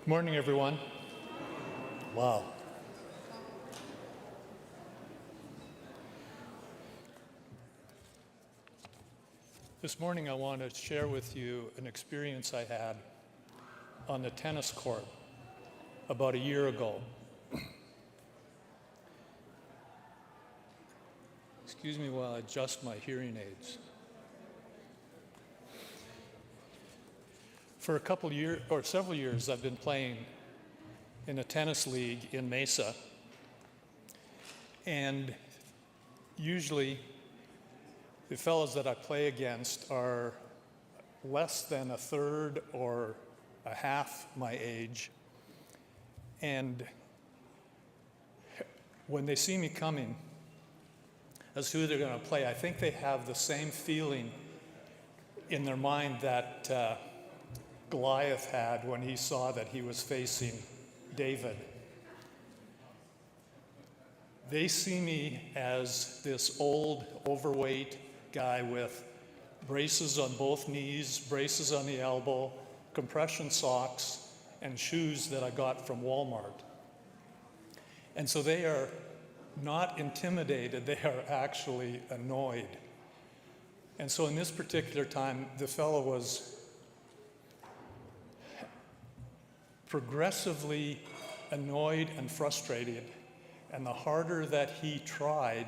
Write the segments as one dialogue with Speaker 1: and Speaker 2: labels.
Speaker 1: Good morning, everyone. Wow. This morning I want to share with you an experience I had on the tennis court about a year ago. Excuse me while I adjust my hearing aids. For a couple years, or several years, I've been playing in a tennis league in Mesa. And usually the fellows that I play against are less than a third or a half my age. And when they see me coming as who they're going to play, I think they have the same feeling in their mind that Goliath had when he saw that he was facing David. They see me as this old, overweight guy with braces on both knees, braces on the elbow, compression socks, and shoes that I got from Walmart. And so they are not intimidated, they are actually annoyed. And so in this particular time, the fellow was progressively annoyed and frustrated, and the harder that he tried,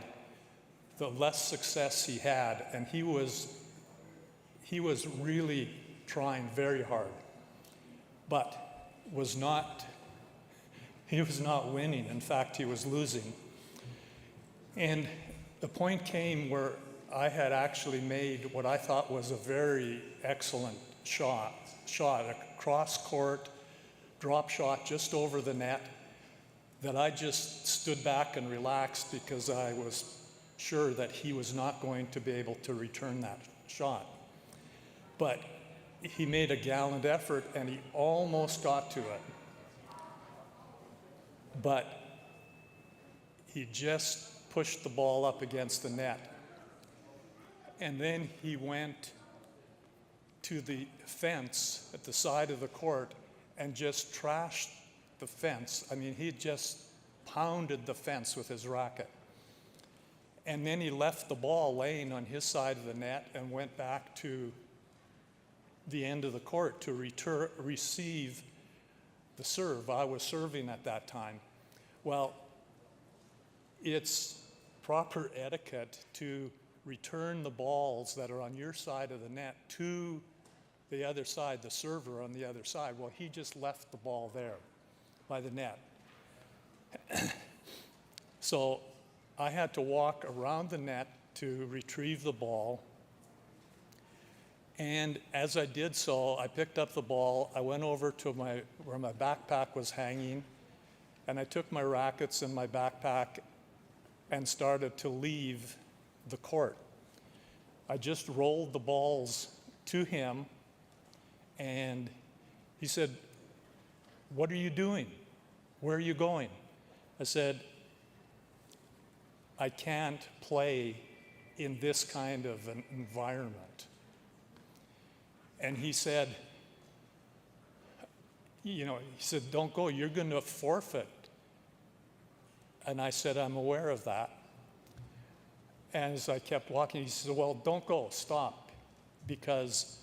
Speaker 1: the less success he had, and he was really trying very hard, but he was not winning. In fact, he was losing. And the point came where I had actually made what I thought was a very excellent shot, a cross-court drop shot just over the net, that I just stood back and relaxed because I was sure that he was not going to be able to return that shot. But he made a gallant effort and he almost got to it. But he just pushed the ball up against the net. And then he went to the fence at the side of the court and just trashed the fence. I mean, he just pounded the fence with his racket. And then he left the ball laying on his side of the net and went back to the end of the court to receive the serve. I was serving at that time. Well, it's proper etiquette to return the balls that are on your side of the net to the other side, the server on the other side. Well, he just left the ball there by the net. So I had to walk around the net to retrieve the ball. And as I did so, I picked up the ball. I went over to where my backpack was hanging, and I took my rackets and my backpack and started to leave the court. I just rolled the balls to him, and he said, "What are you doing? Where are you going?" I said, "I can't play in this kind of an environment." And he said, "Don't go, you're going to forfeit." And I said, "I'm aware of that." And as I kept walking, he said, "Well, don't go, stop, because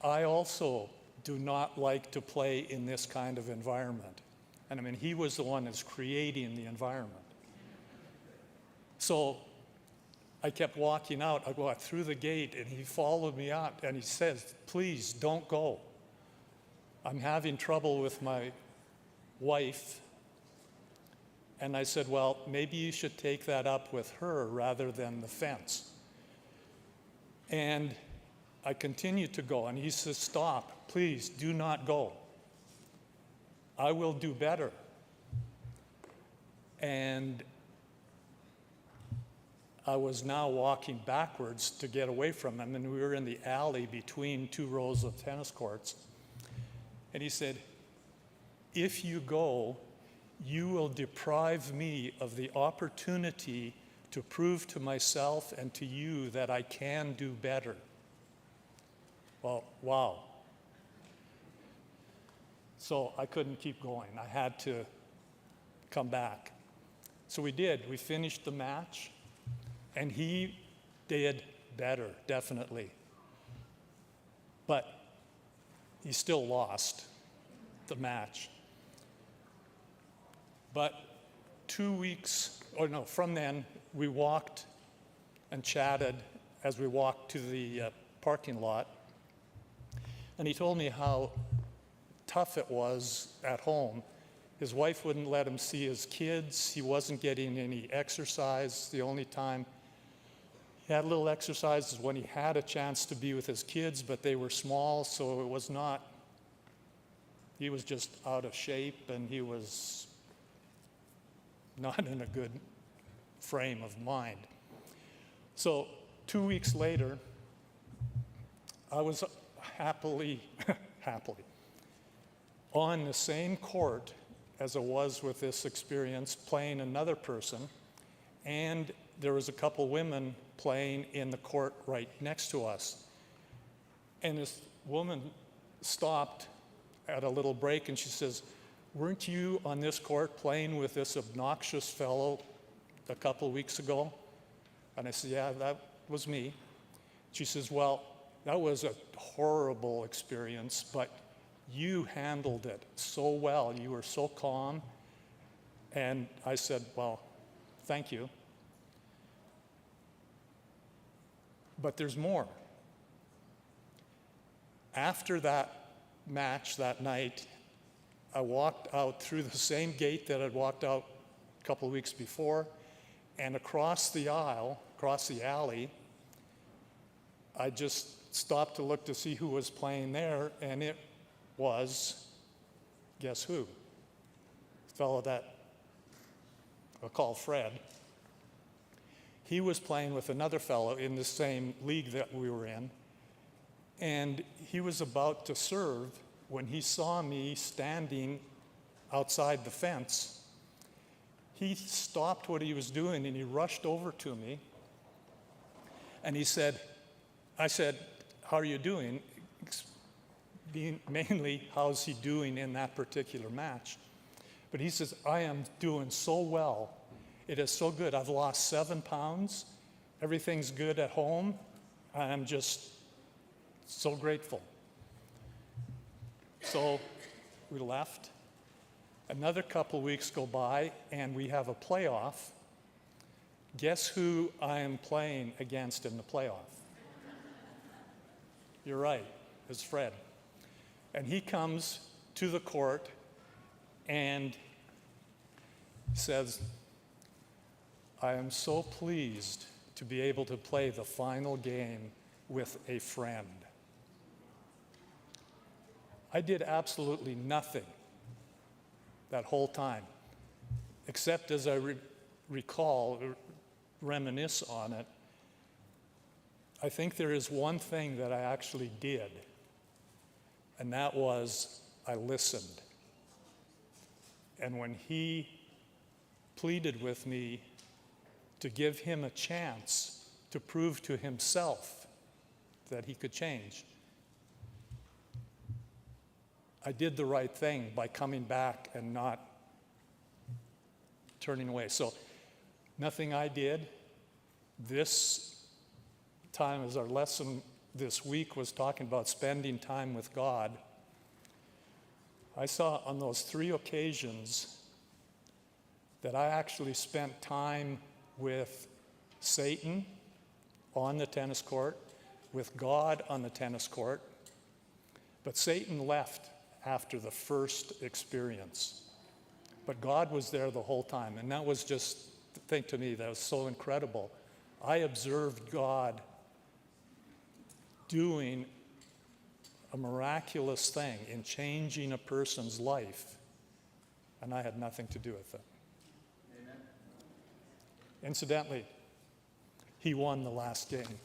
Speaker 1: I also do not like to play in this kind of environment." And I mean, he was the one that's creating the environment. So I kept walking out. I go out through the gate, and he followed me out, and he says, "Please don't go. I'm having trouble with my wife." And I said, "Well, maybe you should take that up with her rather than the fence." And I continued to go, and he says, "Stop, please, do not go. I will do better." And I was now walking backwards to get away from him, and we were in the alley between two rows of tennis courts. And he said, "If you go, you will deprive me of the opportunity to prove to myself and to you that I can do better." Well, wow. So I couldn't keep going. I had to come back. So we did. We finished the match, and he did better, definitely. But he still lost the match. But 2 weeks, from then, we walked and chatted as we walked to the parking lot. And he told me how tough it was at home. His wife wouldn't let him see his kids. He wasn't getting any exercise. The only time he had a little exercise is when he had a chance to be with his kids, but they were small, so it was not, he was just out of shape, and he was not in a good frame of mind. So 2 weeks later, I was happily on the same court as I was with this experience, playing another person, and there was a couple women playing in the court right next to us. And this woman stopped at a little break, and she says, "Weren't you on this court playing with this obnoxious fellow a couple weeks ago?" And I said, "Yeah, that was me." She says, "Well, that was a horrible experience, but you handled it so well. You were so calm." And I said, "Well, thank you. But there's more." After that match that night, I walked out through the same gate that I'd walked out a couple of weeks before, and across the aisle, across the alley, I just stopped to look to see who was playing there, and it was, guess who? The fellow that I'll call Fred. He was playing with another fellow in the same league that we were in, and he was about to serve when he saw me standing outside the fence. He stopped what he was doing and he rushed over to me, and he said, I said, "How are you doing?" Mainly, how's he doing in that particular match? But he says, "I am doing so well. It is so good. I've lost 7 pounds. Everything's good at home. I'm just so grateful." So we left. Another couple weeks go by, and we have a playoff. Guess who I am playing against in the playoff? You're right, it's Fred. And he comes to the court and says, "I am so pleased to be able to play the final game with a friend." I did absolutely nothing that whole time, except as I recall, reminisce on it, I think there is one thing that I actually did, and that was I listened. And when he pleaded with me to give him a chance to prove to himself that he could change, I did the right thing by coming back and not turning away. So nothing I did. This time, as our lesson this week was talking about spending time with God, I saw on those 3 occasions that I actually spent time with Satan on the tennis court, with God on the tennis court, but Satan left after the first experience. But God was there the whole time, and that was just the thing to me that was so incredible. I observed God doing a miraculous thing in changing a person's life, and I had nothing to do with it. Amen. Incidentally, he won the last game.